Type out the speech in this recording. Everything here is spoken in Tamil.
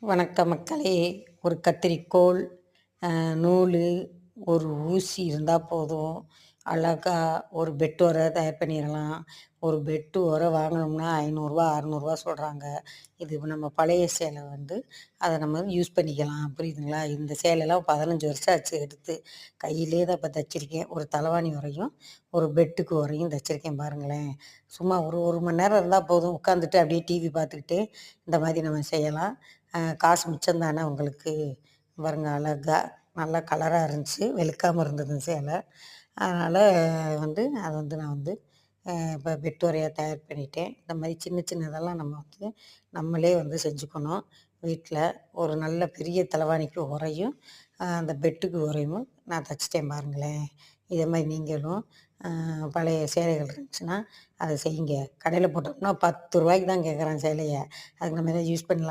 வணக்கம் மக்களே! ஒரு கத்தரிக்கோல், நூலு, ஒரு ஊசி இருந்தா போதும். அழகா ஒரு பெட் உறை தயார் பண்ணிறலாம். ஒரு பெட்டு உறை வாங்கணும்னா ரூ. 500 ரூ. 600 சொல்றாங்க. இது நம்ம பழைய சேலை வந்து அத நம்ம யூஸ் பண்ணிக்கலாம். புரியுதுங்களா? இந்த சேலைலாம் 15 வருஷம் ஆச்சு எடுத்து. கையிலேயே தான் இப்ப தச்சிருக்கேன். ஒரு தலவாணி உறையும், ஒரு பெட்டுக்கு உறையும் தச்சிருக்கேன் பாருங்களேன். சும்மா ஒரு 1 மணி நேரம் இருந்தா போதும். உட்காந்துட்டு அப்படியே டிவி பார்த்துக்கிட்டே இந்த மாரி நம்ம செய்யலாம். காசு மிச்சம் தானே உங்களுக்கு. பாருங்க அழகா நல்லா கலரா இருந்துச்சு. வெளுக்காம இருந்தது சேலை. அதனால அத நான் இப்ப பெட்டுவரையா தயார் பண்ணிட்டேன். இந்த மாரி சின்ன சின்னதெல்லாம் நம்ம நம்மளே செஞ்சுக்கணும். வீட்ல ஒரு நல்ல பெரிய தலவாணிக்கு உறையும், அந்த பெட்டுக்கு உறையும் நான் தச்சுட்டேன் பாருங்களேன். இதே மாரி நீங்களும் பழைய சேலைகள் இருந்துச்சுன்னா, அத செய்யுங்க. கடையில போட்டோம்னா ரூ. 10 தான் கேட்குறான் சேலைய. அதுக்கு நம்ம எதாவது யூஸ் பண்ணலாம்.